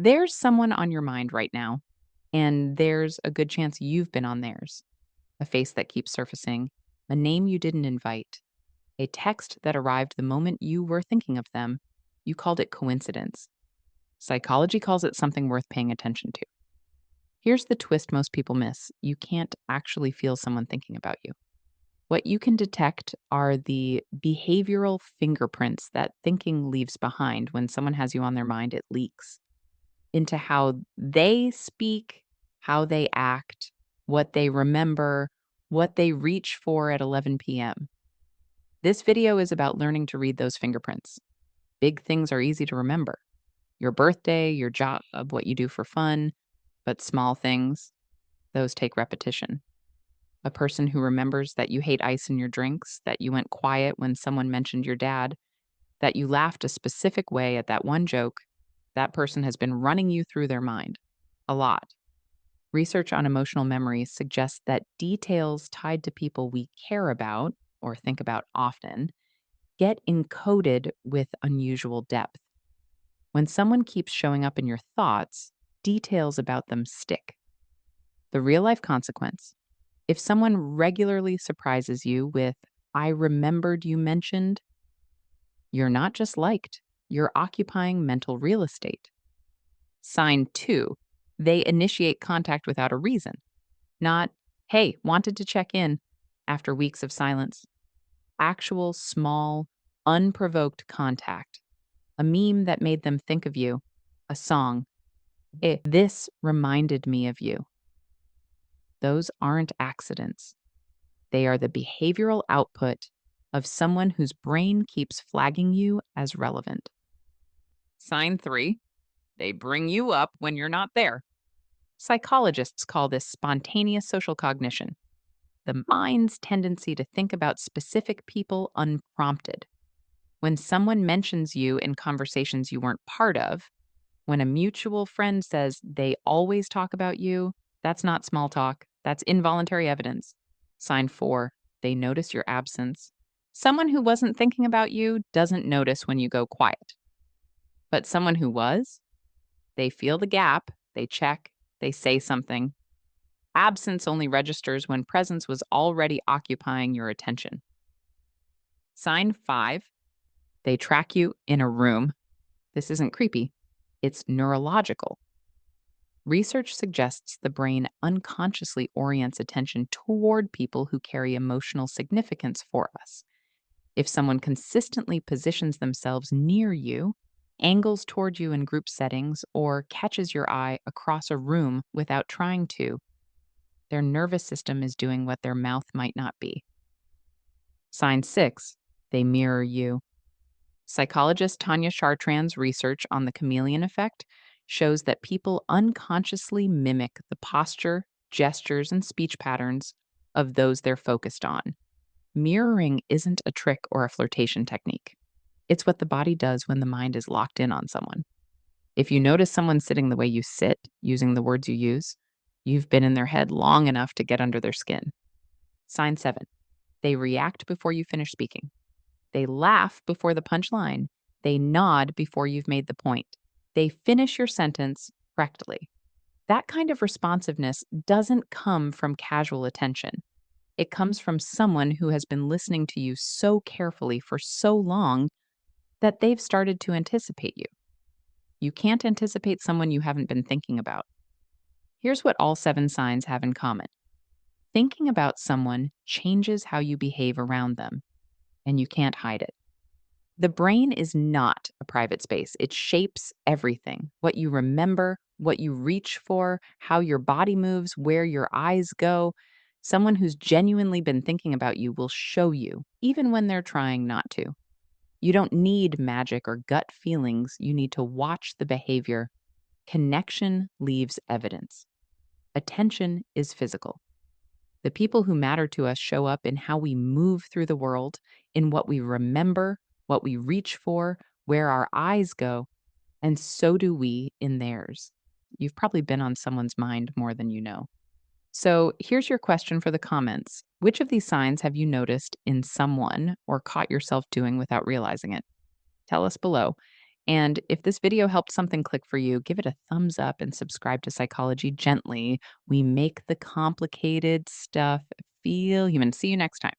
There's someone on your mind right now, and there's a good chance you've been on theirs. A face that keeps surfacing, a name you didn't invite, a text that arrived the moment you were thinking of them. You called it coincidence. Psychology calls it something worth paying attention to. Here's the twist most people miss: you can't actually feel someone thinking about you. What you can detect are the behavioral fingerprints that thinking leaves behind. When someone has you on their mind, it leaks into how they speak, how they act, what they remember, what they reach for at 11 p.m. This video is about learning to read those fingerprints. Big things are easy to remember: your birthday, your job, what you do for fun, but small things, those take repetition. A person who remembers that you hate ice in your drinks, that you went quiet when someone mentioned your dad, that you laughed a specific way at that one joke, that person has been running you through their mind a lot. Research on emotional memory suggests that details tied to people we care about or think about often get encoded with unusual depth. When someone keeps showing up in your thoughts, details about them stick. The real life consequence: if someone regularly surprises you with, "I remembered you mentioned," you're not just liked, you're occupying mental real estate. Sign two: they initiate contact without a reason, not, "Hey, wanted to check in," after weeks of silence. Actual, small, unprovoked contact. A meme that made them think of you, a song. This reminded me of you." Those aren't accidents. They are the behavioral output of someone whose brain keeps flagging you as relevant. Sign three: they bring you up when you're not there. Psychologists call this spontaneous social cognition, the mind's tendency to think about specific people unprompted. When someone mentions you in conversations you weren't part of, when a mutual friend says they always talk about you, that's not small talk, that's involuntary evidence. Sign four: they notice your absence. Someone who wasn't thinking about you doesn't notice when you go quiet. But someone who was, they feel the gap, they check, they say something. Absence only registers when presence was already occupying your attention. Sign five: they track you in a room. This isn't creepy, it's neurological. Research suggests the brain unconsciously orients attention toward people who carry emotional significance for us. If someone consistently positions themselves near you, angles toward you in group settings, or catches your eye across a room without trying to, their nervous system is doing what their mouth might not be. Sign six: they mirror you. Psychologist Tanya Chartrand's research on the chameleon effect shows that people unconsciously mimic the posture, gestures, and speech patterns of those they're focused on. Mirroring isn't a trick or a flirtation technique. It's what the body does when the mind is locked in on someone. If you notice someone sitting the way you sit, using the words you use, you've been in their head long enough to get under their skin. Sign seven: they react before you finish speaking. They laugh before the punchline. They nod before you've made the point. They finish your sentence correctly. That kind of responsiveness doesn't come from casual attention. It comes from someone who has been listening to you so carefully for so long that they've started to anticipate you. You can't anticipate someone you haven't been thinking about. Here's what all seven signs have in common: thinking about someone changes how you behave around them, and you can't hide it. The brain is not a private space. It shapes everything: what you remember, what you reach for, how your body moves, where your eyes go. Someone who's genuinely been thinking about you will show you, even when they're trying not to. You don't need magic or gut feelings. You need to watch the behavior. Connection leaves evidence. Attention is physical. The people who matter to us show up in how we move through the world, in what we remember, what we reach for, where our eyes go, and so do we in theirs. You've probably been on someone's mind more than you know. So here's your question for the comments: which of these signs have you noticed in someone or caught yourself doing without realizing it? Tell us below. And if this video helped something click for you, give it a thumbs up and subscribe to Psychology Gently. We make the complicated stuff feel human. See you next time.